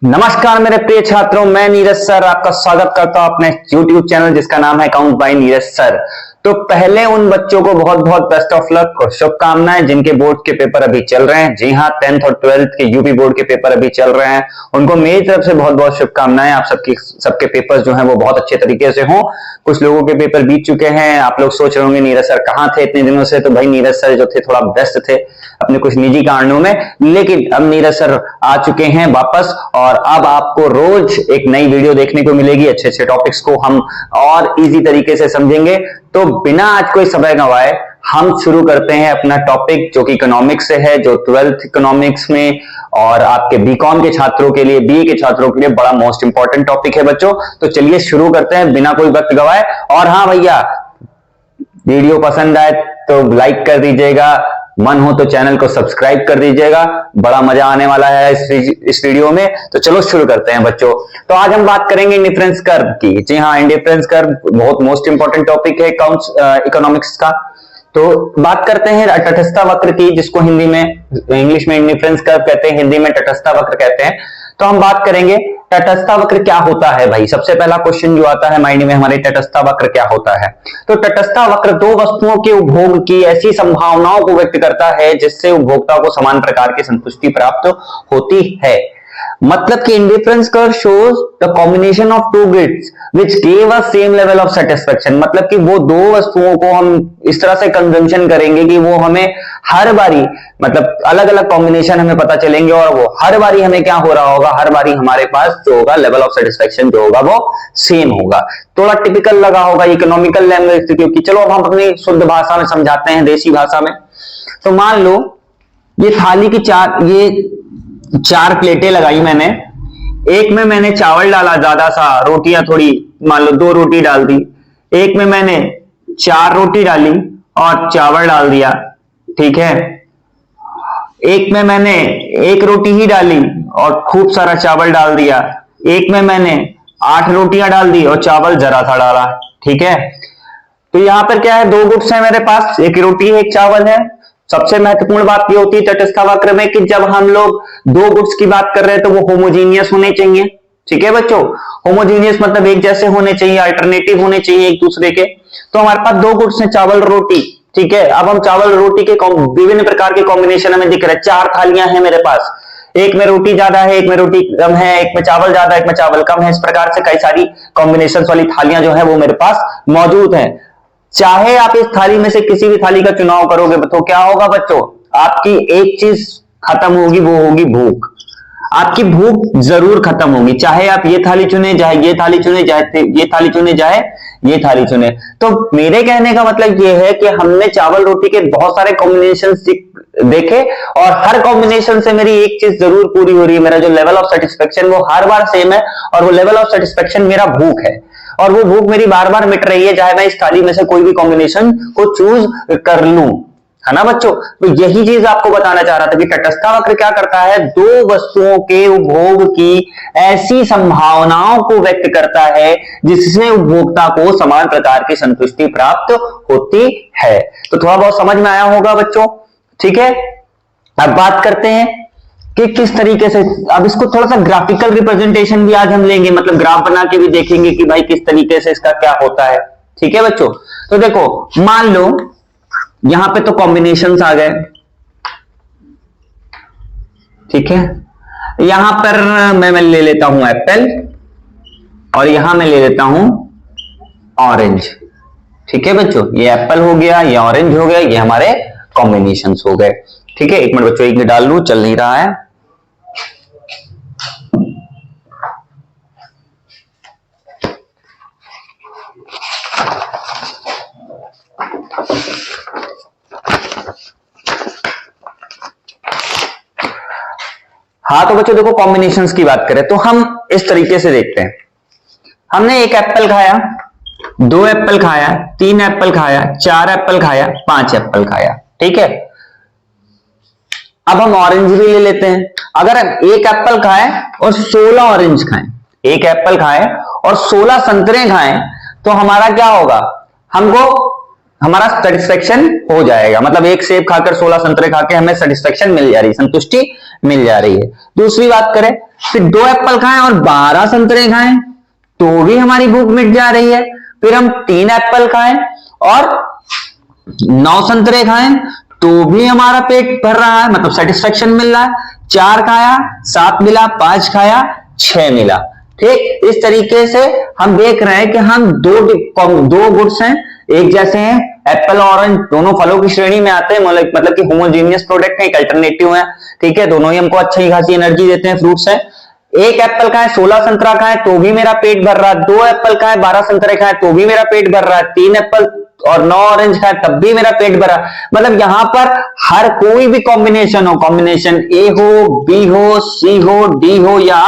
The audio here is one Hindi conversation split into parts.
नमस्कार मेरे प्रिय छात्रों, मैं नीरज सर आपका स्वागत करता हूं अपने YouTube चैनल जिसका नाम है अकाउंट बाय नीरज सर। तो पहले उन बच्चों को बहुत बहुत बेस्ट ऑफ लक और शुभकामनाएं जिनके बोर्ड के पेपर अभी चल रहे हैं। जी हाँ, 10th और 12th के यूपी बोर्ड के पेपर अभी चल रहे हैं, उनको मेरी तरफ से बहुत बहुत शुभकामनाएं। आप सबके पेपर जो हैं वो बहुत अच्छे तरीके से हों। कुछ लोगों के पेपर बीत चुके हैं। आप लोग सोच रहे होंगे नीरज सर कहाँ थे इतने दिनों से। तो भाई नीरज सर जो थे थोड़ा व्यस्त थे अपने कुछ निजी कारणों में, लेकिन अब नीरज सर आ चुके हैं वापस और अब आपको रोज एक नई वीडियो देखने को मिलेगी। अच्छे अच्छे टॉपिक्स को हम और इजी तरीके से समझेंगे। तो बिना आज कोई समय गंवाए हम शुरू करते हैं अपना टॉपिक जो कि इकोनॉमिक्स से है, जो 12th इकोनॉमिक्स में और आपके बीकॉम के छात्रों के लिए, बीए के छात्रों के लिए बड़ा मोस्ट इंपॉर्टेंट टॉपिक है बच्चों। तो चलिए शुरू करते हैं बिना कोई वक्त गंवाए। और हाँ भैया, वीडियो पसंद आए तो लाइक कर दीजिएगा, मन हो तो चैनल को सब्सक्राइब कर दीजिएगा। बड़ा मजा आने वाला है इस वीडियो में। तो चलो शुरू करते हैं बच्चों। तो आज हम बात करेंगे इंडिफरेंस कर्व की। जी हाँ, इंडिफरेंस कर्व बहुत मोस्ट इंपॉर्टेंट टॉपिक है इकोनॉमिक्स का। तो बात करते हैं तटस्थता वक्र की, जिसको हिंदी में, इंग्लिश में इंडिफरेंस कर्व कहते हैं, हिंदी में तटस्थता वक्र कहते हैं। तो हम बात करेंगे तटस्थता वक्र क्या होता है। भाई सबसे पहला क्वेश्चन जो आता है माइंड में हमारे, तटस्थता वक्र क्या होता है। तो तटस्थता वक्र दो वस्तुओं के उपभोग की ऐसी संभावनाओं को व्यक्त करता है जिससे उपभोक्ता को समान प्रकार की संतुष्टि प्राप्त होती है। मतलब कि indifference curve shows the combination of two goods which give a same level of satisfaction. मतलब कि वो दो वस्तुओं को हम इस तरह से कंजम्पशन करेंगे कि वो हमें हर बारी, मतलब अलग अलग कॉम्बिनेशन हमें पता चलेंगे और वो हर बारी हमें क्या हो रहा होगा, हर बारी हमारे पास जो होगा लेवल ऑफ सेटिस्फेक्शन जो होगा वो सेम होगा। थोड़ा टिपिकल लगा होगा इकोनॉमिकल लैंग्वेज, क्योंकि चलो अब हम अपनी शुद्ध भाषा में समझाते हैं, देसी भाषा में। तो मान लो ये थाली की चार प्लेटें लगाई मैंने। एक में मैंने चावल डाला ज्यादा सा, रोटियां थोड़ी, मान लो 2 रोटी डाल दी। एक में मैंने 4 रोटी डाली और चावल डाल दिया, ठीक है। एक में मैंने 1 रोटी ही डाली और खूब सारा चावल डाल दिया। एक में मैंने 8 रोटियां डाल दी और चावल जरा सा डाला, ठीक है। तो यहां पर क्या है, 2 गुड्स है मेरे पास, 1 रोटी है 1 चावल है। सबसे महत्वपूर्ण बात यह होती है तटस्थता वक्र में कि जब हम लोग 2 गुड्स की बात कर रहे हैं तो वो होमोजीनियस होने चाहिए, ठीक है बच्चों। होमोजीनियस मतलब एक जैसे होने चाहिए, अल्टरनेटिव होने चाहिए एक दूसरे के। तो हमारे पास 2 गुड्स हैं, चावल रोटी, ठीक है। अब हम चावल रोटी के विभिन्न प्रकार के कॉम्बिनेशन हमें दिख रहे हैं। 4 थालियां हैं मेरे पास, एक में रोटी ज्यादा है, एक में रोटी कम है, एक में चावल ज्यादा है, एक में चावल कम है। इस प्रकार से कई सारी कॉम्बिनेशन वाली थालियां जो है वो मेरे पास मौजूद है। चाहे आप इस थाली में से किसी भी थाली का चुनाव करोगे तो क्या होगा बच्चों, आपकी एक चीज खत्म होगी, वो होगी भूख। आपकी भूख जरूर खत्म होगी, चाहे आप ये थाली चुने, चाहे ये थाली चुने, चाहे ये थाली चुने, चाहे ये थाली चुने। तो मेरे कहने का मतलब ये है कि हमने चावल रोटी के बहुत सारे कॉम्बिनेशन देखे और हर कॉम्बिनेशन से मेरी एक चीज जरूर पूरी हो रही है, मेरा जो लेवल ऑफ सेटिस्फेक्शन वो हर बार सेम है। और वो लेवल ऑफ सेटिस्फेक्शन मेरा भूख है और वो भूख मेरी बार बार मिट रही है, चाहे मैं इस थाली में से कोई भी कॉम्बिनेशन को चूज कर लूं, है ना बच्चों। तो यही चीज आपको बताना चाह रहा था कि तटस्थता वक्र क्या करता है, 2 वस्तुओं के उपभोग की ऐसी संभावनाओं को व्यक्त करता है जिससे उपभोक्ता को समान प्रकार की संतुष्टि प्राप्त होती है। तो थोड़ा बहुत समझ में आया होगा बच्चों, ठीक है। अब बात करते हैं कि किस तरीके से, अब इसको थोड़ा सा ग्राफिकल रिप्रेजेंटेशन भी आज हम लेंगे, मतलब ग्राफ बना के भी देखेंगे कि भाई किस तरीके से इसका क्या होता है, ठीक है बच्चों। तो देखो मान लो यहां पे तो कॉम्बिनेशंस आ गए, ठीक है। यहां पर मैं ले लेता हूं एप्पल और यहां मैं ले लेता हूं ऑरेंज, ठीक है बच्चों। ये एप्पल हो गया, ये ऑरेंज हो गया, ये हमारे कॉम्बिनेशंस हो गए, ठीक है। 1 मिनट बच्चों, 1 मिनट डाल लूं, चल नहीं रहा है। हाँ तो बच्चों देखो, कॉम्बिनेशंस की बात करें तो हम इस तरीके से देखते हैं। हमने 1 एप्पल खाया, 2 एप्पल खाया, 3 एप्पल खाया, 4 एप्पल खाया, 5 एप्पल खाया, ठीक है। अब हम ऑरेंज भी ले लेते हैं। अगर हम 1 एप्पल खाएं और 16 ऑरेंज खाएं, 1 एप्पल खाएं और 16 संतरे खाएं, तो हमारा क्या होगा, हमको हमारा सेटिस्फेक्शन हो जाएगा। मतलब 1 सेब खाकर 16 संतरे खाकर हमें सेटिस्फेक्शन मिल जा रही, संतुष्टि मिल जा रही है। दूसरी बात करें, फिर 2 एप्पल खाएं और 12 संतरे खाएं तो भी हमारी भूख मिट जा रही है। फिर हम 3 एप्पल खाएं और 9 संतरे खाएं तो भी हमारा पेट भर रहा है, मतलब सेटिस्फेक्शन मिल रहा है। 4 खाया, 7 मिला, 5 खाया, 6 मिला। ठीक, इस तरीके से हम देख रहे हैं कि हम दो गुड्स हैं, एक जैसे हैं। एप्पल और ऑरेंज दोनों फलों की श्रेणी में आते हैं, मतलब कि होमोजीनियस प्रोडक्ट है, एक अल्टरनेटिव है। ठीक है, दोनों ही हमको अच्छी खासी एनर्जी देते हैं, फ्रूट्स है। एक एप्पल खाए, 16 संतरा खाए तो भी मेरा पेट भर रहा है। 2 एप्पल खाए, 12 संतरे खाए तो भी मेरा पेट भर रहा है। 3 एप्पल और 9 ऑरेंज खाए तब भी मेरा पेट भरा। मतलब यहां पर हर कोई भी कॉम्बिनेशन हो, कॉम्बिनेशन ए हो, बी हो, सी हो, डी हो या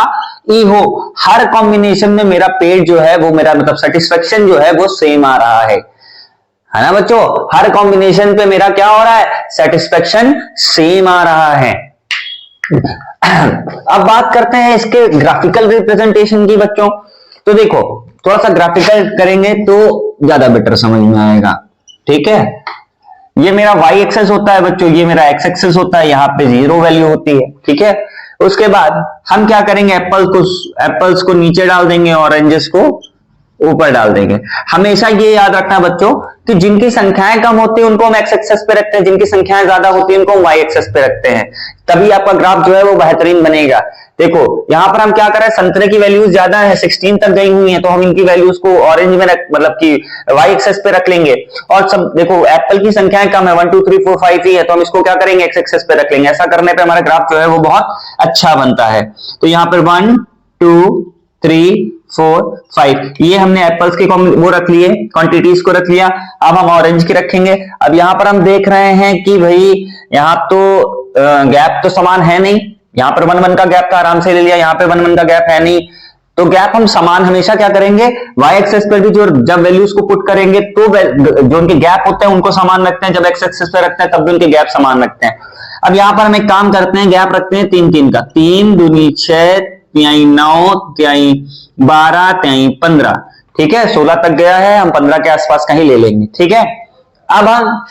ई हो, हर कॉम्बिनेशन में मेरा पेट जो है वो मेरा मतलब सेटिस्फेक्शन जो है वो सेम आ रहा है ना बच्चों। हर कॉम्बिनेशन पे मेरा क्या हो रहा है, सेटिस्फेक्शन सेम आ रहा है। अब बात करते हैं इसके ग्राफिकल रिप्रेजेंटेशन की बच्चों। तो देखो, थोड़ा सा ग्राफिकल करेंगे तो ज्यादा बेटर समझ में आएगा। ठीक है, ये मेरा y एक्सेस होता है बच्चों, ये मेरा x एक्सेस होता है, यहाँ पे 0 वैल्यू होती है। ठीक है, उसके बाद हम क्या करेंगे, एप्पल्स को नीचे डाल देंगे, ऑरेंजेस को ऊपर डाल देंगे। हमेशा ये याद रखना बच्चों कि जिनकी संख्याएं कम होती है उनको हम x एक्सेस पे रखते हैं, जिनकी संख्याएं ज्यादा होती है उनको हम y एक्सेस पे रखते हैं, तभी आपका ग्राफ जो है वो बेहतरीन बनेगा। देखो यहां पर हम क्या कर रहे हैं, संतरे की वैल्यूज ज्यादा है, 16 तक गई हुई है, तो हम इनकी वैल्यूज को ऑरेंज में मतलब कि y एक्सेस पे रख लेंगे। और सब देखो एप्पल की संख्याएं कम है, 1 2 3 4 5 ही है, तो हम इसको क्या करेंगे, x एक्सेस पे रख लेंगे। ऐसा करने पे हमारा ग्राफ जो है वो बहुत अच्छा बनता है। तो यहाँ पर 1 2 3 4 5 ये हमने एप्पल्स के वो रख लिए, क्वांटिटीज को रख लिया। अब हम ऑरेंज की रखेंगे। अब यहां पर हम देख रहे हैं कि भाई यहाँ तो गैप तो समान है नहीं, यहाँ पर 1 1 का गैप था, आराम से ले लिया, यहाँ पे 1 1 का गैप है नहीं, तो गैप हम समान हमेशा क्या करेंगे, y एक्सेस पर भी जो जब वैल्यूज को पुट करेंगे तो जो उनके गैप होते हैं उनको समान रखते हैं, जब x एक्सेस पे रखते हैं तब भी उनके गैप समान रखते हैं। अब यहाँ पर हम एक काम करते हैं, गैप रखते हैं 3 3 का, 3 दूनी 6 तिहाई 9 तिहाई 12 तिहाई 15। ठीक है, 16 तक गया है, हम 15 के आसपास कहीं ले लेंगे। ठीक है, अब हम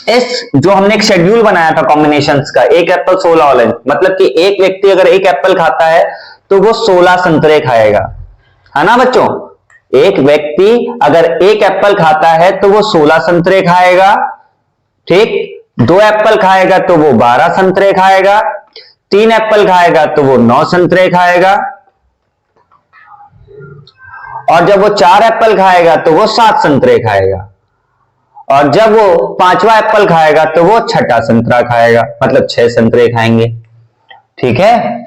इस जो हमने एक शेड्यूल बनाया था कॉम्बिनेशंस का, एक एप्पल 16 ऑरेंज, मतलब कि एक व्यक्ति अगर एक एप्पल खाता है तो वो 16 संतरे खाएगा, है ना बच्चों। एक व्यक्ति अगर एक एप्पल खाता है तो वो 16 संतरे खाएगा। ठीक, 2 एप्पल खाएगा तो वो 12 संतरे खाएगा, 3 एप्पल खाएगा तो वो 9 संतरे खाएगा, और जब वो 4 एप्पल खाएगा तो वो 7 संतरे खाएगा, और जब वो 5वां एप्पल खाएगा तो वो 6ठा संतरा खाएगा, मतलब 6 संतरे खाएंगे। ठीक है,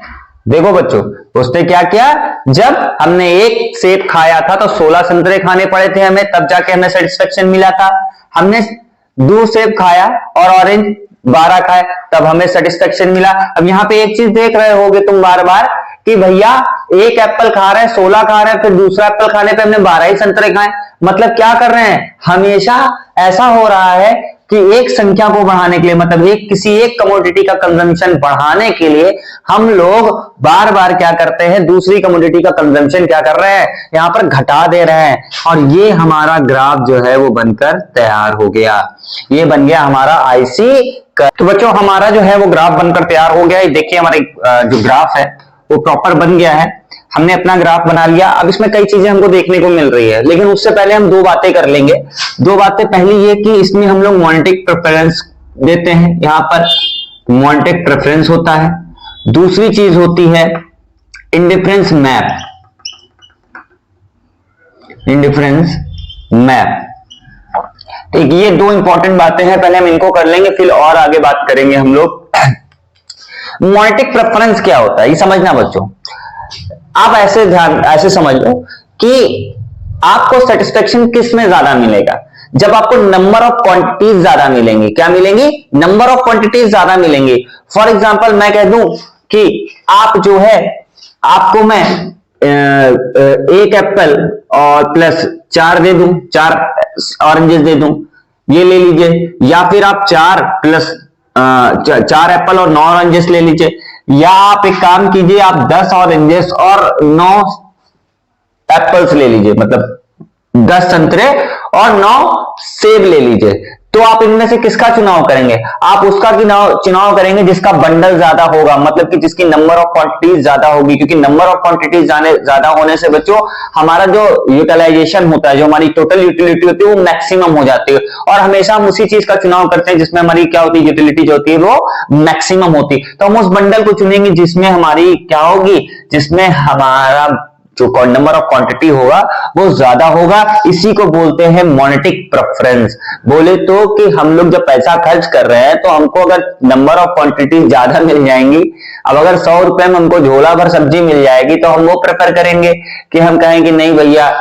देखो बच्चों उसने क्या किया, जब हमने एक सेब खाया था तो 16 संतरे खाने पड़े थे हमें, तब जाके हमें सेटिस्फेक्शन मिला था। हमने 2 सेब खाया और ऑरेंज 12 खाए तब हमें सेटिस्फेक्शन मिला। अब यहाँ पे एक चीज देख रहे होगे तुम बार बार कि भैया एक एप्पल खा रहे हैं, 16 खा रहे हैं, फिर दूसरा एप्पल खाने पे हमने 12 ही संतरे खाए। मतलब क्या कर रहे हैं, हमेशा ऐसा हो रहा है कि एक संख्या को बढ़ाने के लिए, मतलब किसी एक कमोडिटी का कंजम्पशन बढ़ाने के लिए हम लोग बार बार क्या करते हैं, दूसरी कमोडिटी का कंजम्पशन क्या कर रहे हैं, यहां पर घटा दे रहे हैं, और ये हमारा ग्राफ जो है वो बनकर तैयार हो गया। ये बन गया हमारा आईसी। तो बच्चों हमारा जो है वो ग्राफ बनकर तैयार हो गया। देखिए हमारे जो ग्राफ है वो प्रॉपर बन गया है, हमने अपना ग्राफ बना लिया। अब इसमें कई चीजें हमको देखने को मिल रही है, लेकिन उससे पहले हम 2 बातें कर लेंगे। 2 बातें, पहली ये कि इसमें हम लोग मोनेटिक प्रेफरेंस देते हैं, यहां पर मोनेटिक प्रेफरेंस होता है। दूसरी चीज होती है इंडिफरेंस मैप, इंडिफरेंस मैप। ठीक, ये 2 इंपॉर्टेंट बातें हैं, पहले हम इनको कर लेंगे, फिर और आगे बात करेंगे हम लोग। मोनेटिक प्रेफरेंस क्या होता है ये समझना बच्चों। आप ऐसे समझ लो कि आपको सेटिस्फेक्शन किस में ज्यादा मिलेगा, जब आपको नंबर ऑफ क्वांटिटीज ज्यादा मिलेंगी। क्या मिलेंगी, नंबर ऑफ क्वांटिटीज ज्यादा मिलेंगी। फॉर एग्जांपल मैं कह दूं कि आप जो है, आपको मैं एक एप्पल और प्लस 4 दे दूं, 4 ऑरेंजेस दे दूं, ये ले लीजिए, या फिर आप 4 प्लस 4 एप्पल और 9 ऑरेंजेस ले लीजिए, या आप एक काम कीजिए, आप 10 ऑरेंजेस और 9 एप्पल्स ले लीजिए, मतलब 10 संतरे और 9 सेब ले लीजिए। तो आप इनमें से किसका चुनाव करेंगे? आप उसका चुनाव करेंगे जिसका बंडल ज्यादा होगा, मतलब कि जिसकी नंबर ऑफ क्वांटिटीज ज्यादा होगी, क्योंकि नंबर ऑफ क्वांटिटीज ज्यादा होने से बच्चों हमारा जो यूटिलाइजेशन होता है, जो हमारी टोटल यूटिलिटी होती है वो मैक्सिमम हो जाती है। और हमेशा हम उसी चीज का चुनाव करते हैं जिसमें हमारी क्या होती है, यूटिलिटी जो होती है वो मैक्सिमम होती है। तो हम उस बंडल को चुनेंगे जिसमें हमारी क्या होगी, जिसमें हमारा जो नंबर ऑफ क्वांटिटी होगा वो ज्यादा होगा। इसी को बोलते हैं मोनेटिक प्रेफरेंस। बोले तो कि हम लोग जब पैसा खर्च कर रहे हैं तो हमको अगर नंबर ऑफ क्वांटिटी ज्यादा मिल जाएंगी, अब अगर 100 रुपए में हमको झोला भर सब्जी मिल जाएगी तो हम वो प्रेफर करेंगे कि हम कहें कि नहीं भैया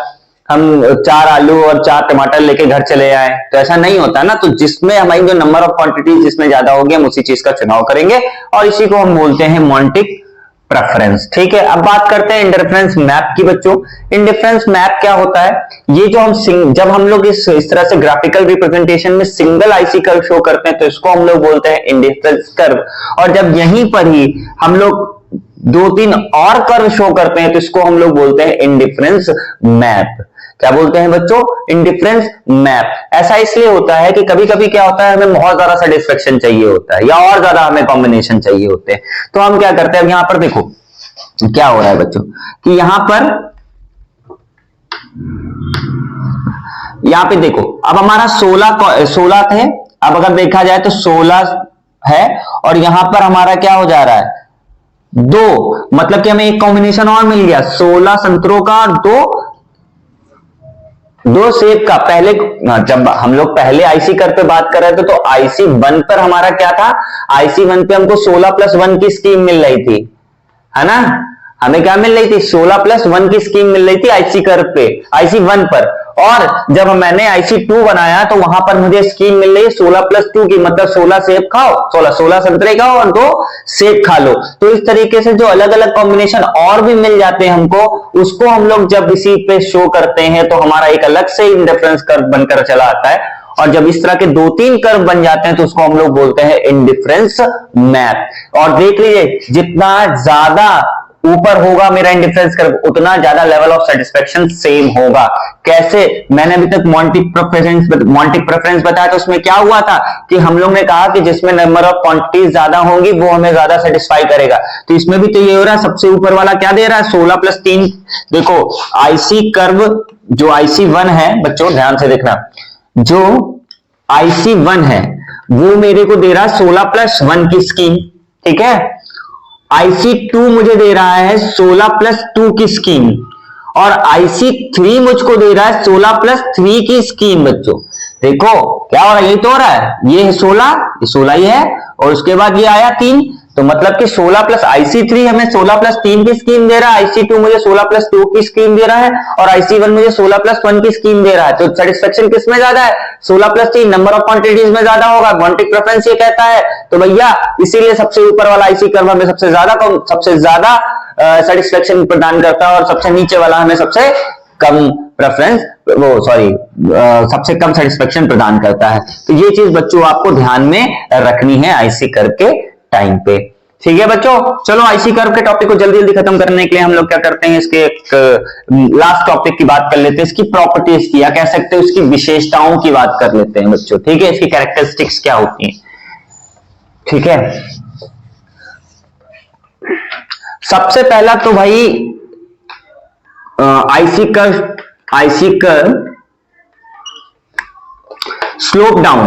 हम 4 आलू और 4 टमाटर लेके घर चले आए। तो ऐसा नहीं होता ना। तो जिसमें हमारी जो नंबर ऑफ क्वांटिटी जिसमें ज्यादा होगी हम उसी चीज का चुनाव करेंगे और इसी को हम बोलते हैं मोनेटिक प्रेफरेंस। ठीक है, अब बात करते हैं इंडिफरेंस मैप की बच्चों। इंडिफरेंस मैप क्या होता है? ये जो हम जब हम लोग इस तरह से ग्राफिकल रिप्रेजेंटेशन में सिंगल आईसी कर्व शो करते हैं तो इसको हम लोग बोलते हैं इंडिफरेंस कर्व। और जब यहीं पर ही हम लोग 2-3 और कर्व शो करते हैं तो इसको हम लोग बोलते हैं इंडिफरेंस मैप। क्या बोलते हैं बच्चों? Indifference map. ऐसा इसलिए होता है कि कभी कभी क्या होता है, हमें बहुत ज्यादा सेटिस्फेक्शन चाहिए होता है या और ज्यादा हमें कॉम्बिनेशन चाहिए होते हैं। तो हम क्या करते हैं, अब यहां पर देखो क्या हो रहा है बच्चों कि यहां पे देखो, अब हमारा 16 थे। अब अगर देखा जाए तो 16 है और यहां पर हमारा क्या हो जा रहा है, 2, मतलब कि हमें एक कॉम्बिनेशन और मिल गया, 16 संतरों का और 2 सेब का। पहले जब हम लोग पहले आईसी कर्व पे बात कर रहे थे तो आईसी 1 पर हमारा क्या था, आईसी 1 पे हमको 16+1 की स्कीम मिल रही थी, है ना। हमें क्या मिल रही थी, 16+1 की स्कीम मिल रही थी आईसी कर्व पे, आईसी 1 पर। और जब मैंने आईसी 2 बनाया तो वहां पर मुझे स्कीम मिल रही है 16+2 की, मतलब 16 सेब खाओ, 16 संतरे खाओ और 2 सेब खा लो। तो इस तरीके से जो अलग अलग कॉम्बिनेशन और भी मिल जाते हैं हमको, उसको हम लोग जब इसी पे शो करते हैं तो हमारा एक अलग से इंडिफरेंस कर्व बनकर चला आता है। और जब इस तरह के 2-3 कर्व बन जाते हैं तो उसको हम लोग बोलते हैं इंडिफरेंस मैप। और देख लीजिए, जितना ज्यादा ऊपर होगा मेरा इंडिफरेंस कर्व उतना ज्यादा लेवल ऑफ सेटिस्फेक्शन सेम होगा। कैसे? मैंने अभी तक मोनेटिक प्रेफरेंस बताया तो उसमें क्या हुआ था कि हम लोग ने कहा कि जिसमें नंबर ऑफ क्वांटिटीज ज्यादा होंगी वो हमें ज्यादा सेटिस्फाई करेगा। तो इसमें भी तो ये हो रहा है, सबसे ऊपर वाला क्या दे रहा है, 16+3। देखो आईसी कर्व जो आईसी 1 है बच्चों, ध्यान से देखना, जो आईसी 1 है वो मेरे को दे रहा है 16+1 की स्कीम। ठीक है, आईसी 2 मुझे दे रहा है 16+2 की स्कीम और आईसी 3 मुझको दे रहा है 16+3 की स्कीम। बच्चों देखो क्या हो रहा है, यही तो हो रहा है, ये 16 ही है और उसके बाद ये आया 3, तो मतलब कि 16 आईसी 3 हमें 16+3 की स्कीम दे रहा है, आईसी 2 मुझे 16+2 की स्कीम दे रहा है और आईसी 1 मुझे 16+1 की स्कीम दे रहा है। तो सेटिस्फेक्शन किसमें ज्यादा है, 16+3, नंबर ऑफ क्वांटिटीज में ज्यादा होगा, मोनेटिक प्रेफरेंस ये कहता है। तो भैया इसीलिए सबसे ऊपर वाला आईसी कर्व हमें सबसे ज्यादा सेटिस्फेक्शन प्रदान करता है और सबसे नीचे वाला हमें सबसे कम प्रेफरेंस सबसे कम सेटिस्फेक्शन प्रदान करता है। तो ये चीज बच्चों आपको ध्यान में रखनी है आईसी कर्व के टाइम पे। ठीक है बच्चों, चलो आईसी कर्व के टॉपिक को जल्दी जल्दी खत्म करने के लिए हम लोग क्या करते हैं, इसके लास्ट टॉपिक की बात कर लेते हैं, इसकी प्रॉपर्टीज की, या कह सकते हैं उसकी विशेषताओं की बात कर लेते हैं बच्चों। ठीक है, इसकी कैरेक्टरिस्टिक्स क्या होती हैं। ठीक है, सबसे पहला तो भाई आईसी कर्व स्लोप डाउन,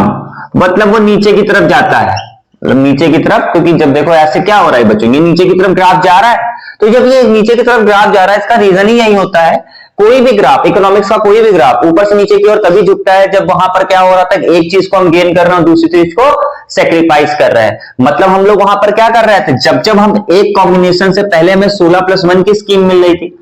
मतलब वो नीचे की तरफ जाता है, नीचे की तरफ, क्योंकि जब देखो ऐसे क्या हो रहा है बच्चों, ये नीचे की तरफ ग्राफ जा रहा है। तो जब ये नीचे की तरफ ग्राफ जा रहा है इसका रीजन ही यही होता है, कोई भी ग्राफ, इकोनॉमिक्स का कोई भी ग्राफ ऊपर से नीचे की ओर तभी झुकता है जब वहां पर क्या हो रहा था, एक चीज को हम गेन कर रहे हैं दूसरी चीज को सेक्रीफाइस कर रहे हैं। मतलब हम लोग वहां पर क्या कर रहे थे, जब हम एक कॉम्बिनेशन से पहले हमें 16+1 की स्कीम मिल रही थी,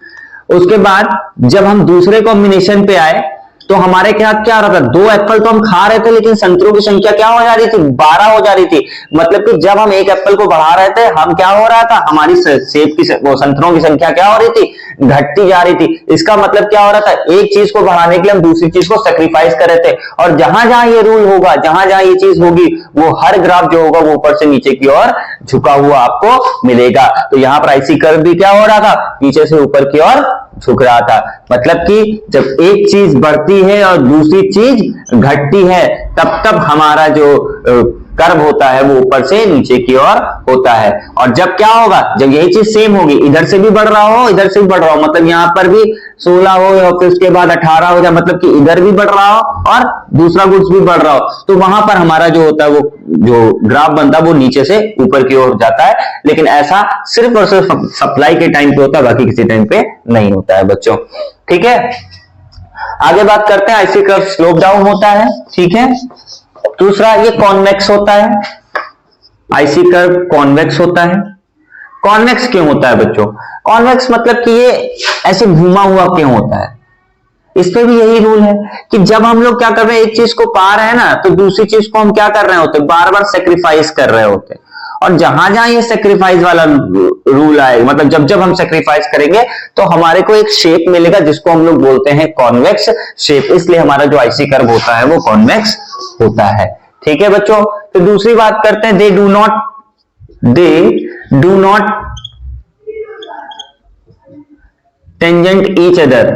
उसके बाद जब हम दूसरे कॉम्बिनेशन पे आए तो हमारे क्या हो रहा था, 2 एप्पल तो हम खा रहे थे लेकिन संतरों की संख्या क्या हो जा रही थी, 12 हो जा रही थी। मतलब कि जब हम एक एप्पल को बढ़ा रहे थे, हम क्या हो रहा था, हमारी सेब की संतरों की संख्या क्या हो रही थी, घटती जा रही थी। इसका मतलब क्या हो रहा था, एक चीज को बढ़ाने के लिए हम दूसरी चीज को सेक्रीफाइस कर रहे थे। और जहां जहां ये रूल होगा, जहां जहां ये चीज होगी, वो हर ग्राफ जो होगा वो ऊपर से नीचे की ओर झुका हुआ आपको मिलेगा। तो यहां पर आईसी कर्व भी क्या हो रहा था, नीचे से ऊपर की ओर झुक रहा था। मतलब कि जब एक चीज बढ़ती है और दूसरी चीज घटती है तब हमारा जो कर्व होता है वो ऊपर से नीचे की ओर होता है। और जब क्या होगा, जब यही चीज सेम होगी, इधर से भी बढ़ रहा हो इधर से भी बढ़ रहा हो, मतलब यहां पर भी 16 हो और फिर उसके बाद 18 हो जाए, मतलब कि इधर भी बढ़ रहा हो और दूसरा गुड्स भी बढ़ रहा हो, तो वहां पर हमारा जो होता है वो जो ग्राफ बनता है वो नीचे से ऊपर की ओर जाता है। लेकिन ऐसा सिर्फ और सिर्फ सप्लाई के टाइम पे होता है, बाकी किसी टाइम पे नहीं होता है बच्चों। ठीक है, आगे बात करते हैं। आईसी कर्व स्लोप डाउन होता है। ठीक है, दूसरा ये कॉन्वेक्स होता है। आईसी कर्व कॉन्वेक्स होता है। कॉन्वेक्स क्यों होता है बच्चों? कॉन्वेक्स मतलब कि ये ऐसे घुमा हुआ क्यों होता है? इस पे भी यही रूल है कि जब हम लोग क्या कर रहे हैं, एक चीज को पा रहे हैं ना, तो दूसरी चीज को हम क्या कर रहे होते, बार बार सेक्रीफाइस कर रहे होते। और जहां जहां ये सेक्रीफाइस वाला रूल आएगा, मतलब जब जब हम सेक्रीफाइस करेंगे तो हमारे को एक शेप मिलेगा जिसको हम लोग बोलते हैं कॉन्वेक्स शेप। इसलिए हमारा जो आईसी कर्व होता है वो कॉन्वेक्स होता है। ठीक है बच्चों, तो दूसरी बात करते हैं, दे do not tangent each other.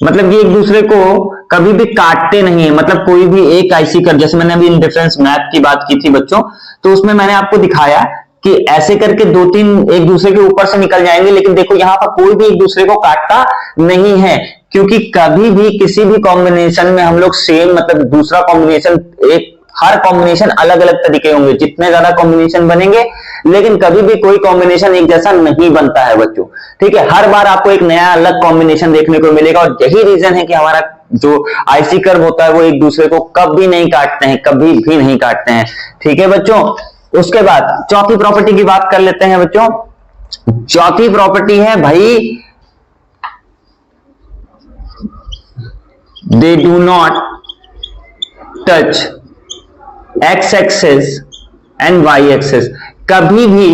मतलब ये एक दूसरे को कभी भी काटते नहीं है। मतलब कोई भी एक आईसी कर्व, जैसे मैंने अभी इंडिफरेंस मैप की बात की थी बच्चों, तो उसमें मैंने आपको दिखाया कि ऐसे करके दो तीन एक दूसरे के ऊपर से निकल जाएंगे, लेकिन देखो यहां पर कोई भी एक दूसरे को काटता नहीं है, क्योंकि कभी भी किसी भी कॉम्बिनेशन में हम लोग सेम, मतलब दूसरा कॉम्बिनेशन, एक हर कॉम्बिनेशन अलग अलग तरीके होंगे, जितने ज्यादा कॉम्बिनेशन बनेंगे, लेकिन कभी भी कोई कॉम्बिनेशन एक जैसा नहीं बनता है बच्चों। ठीक है, हर बार आपको एक नया अलग कॉम्बिनेशन देखने को मिलेगा, और यही रीजन है कि हमारा जो आईसी कर्व होता है वो एक दूसरे को कभी नहीं काटते हैं, कभी भी नहीं काटते हैं। ठीक है बच्चों, उसके बाद चौथी प्रॉपर्टी की बात कर लेते हैं बच्चों। चौथी प्रॉपर्टी है भाई, they do not touch x axis and y axis. कभी भी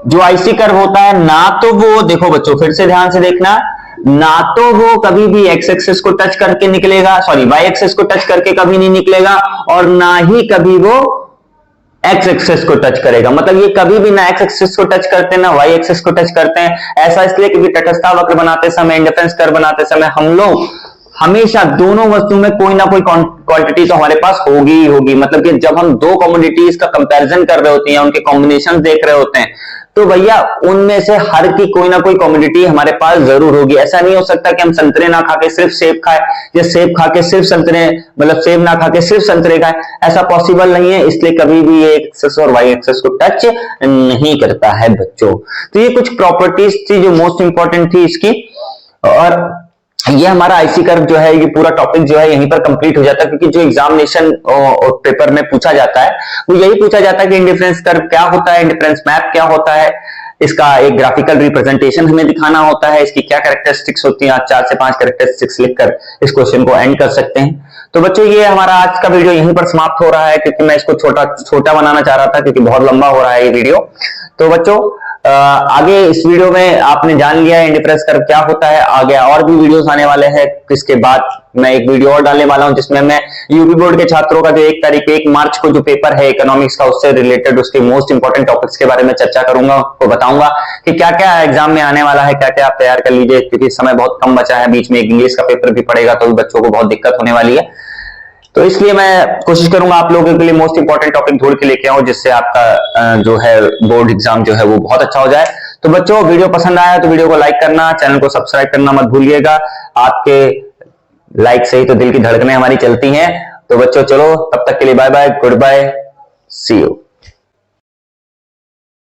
जो आईसी कर्व होता है, ना तो वो, देखो बच्चों फिर से ध्यान से देखना, ना तो वो कभी भी एक्स एक्सिस को टच करके निकलेगा, सॉरी वाई एक्सिस को टच करके कभी नहीं निकलेगा, और ना ही कभी वो एक्स एक्सिस को टच करेगा। मतलब ये कभी भी ना एक्स एक्सिस को टच करते हैं ना वाई एक्सिस को टच करते हैं। ऐसा इसलिए क्योंकि तटस्थता वक्र बनाते समय, इंडिफरेंस कर्व बनाते समय हम लोग हमेशा दोनों वस्तु में कोई ना कोई क्वांटिटी तो हमारे पास होगी ही होगी। मतलब कि जब हम दो कमोडिटीज का कंपैरिजन कर रहे होते हैं, उनके कॉम्बिनेशन देख रहे होते हैं, तो भैया उनमें से हर की कोई ना कोई कमोडिटी हमारे पास जरूर होगी। ऐसा नहीं हो सकता कि हम संतरे ना खा के सिर्फ सेब खाए, या सेब खा के सिर्फ संतरे, मतलब सेब ना खा के सिर्फ संतरे खाए, ऐसा पॉसिबल नहीं है। इसलिए कभी भी ये एक्सेस और वाई एक्सेस को टच नहीं करता है बच्चों। तो ये कुछ प्रॉपर्टीज थी जो मोस्ट इंपॉर्टेंट थी इसकी, और ये हमारा आईसी कर्व जो है, ये पूरा टॉपिक जो है यहीं पर कंप्लीट हो जाता है। क्योंकि जो एग्जामिनेशन पेपर में पूछा जाता है वो यही पूछा जाता है कि इंडिफरेंस कर्व क्या होता है, इंडिफरेंस मैप क्या होता है, इसका एक ग्राफिकल रिप्रेजेंटेशन हमें दिखाना होता है, इसकी क्या कैरेक्टरिस्टिक्स होती है। 4 से 5 कैरेक्टरिस्टिक्स लिखकर इस क्वेश्चन को एंड कर सकते हैं। तो बच्चों ये हमारा आज का वीडियो यहीं पर समाप्त हो रहा है, क्योंकि मैं इसको छोटा बनाना चाह रहा था, क्योंकि बहुत लंबा हो रहा है ये वीडियो। तो बच्चों आगे इस वीडियो में आपने जान लिया है इंडिफरेंस कर्व क्या होता है। आगे और भी वीडियोस आने वाले हैं। इसके बाद मैं एक वीडियो और डालने वाला हूं, जिसमें मैं यूपी बोर्ड के छात्रों का जो 1 मार्च को जो पेपर है इकोनॉमिक्स का, उससे रिलेटेड उसके मोस्ट इंपोर्टेंट टॉपिक्स के बारे में चर्चा करूंगा, आपको बताऊंगा कि क्या क्या एग्जाम में आने वाला है, क्या क्या आप तैयार कर लीजिए, क्योंकि समय बहुत कम बचा है। बीच में एक इंग्लिश का पेपर भी पड़ेगा, तो भी बच्चों को बहुत दिक्कत होने वाली है। तो इसलिए मैं कोशिश करूंगा आप लोगों के लिए मोस्ट इंपॉर्टेंट टॉपिक ढूंढ के लेके आऊं, जिससे आपका जो है बोर्ड एग्जाम जो है वो बहुत अच्छा हो जाए। तो बच्चों वीडियो पसंद आया तो वीडियो को लाइक करना, चैनल को सब्सक्राइब करना मत भूलिएगा। आपके लाइक से ही तो दिल की धड़कनें हमारी चलती हैं। तो बच्चों चलो, तब तक के लिए bye bye, good bye, see you.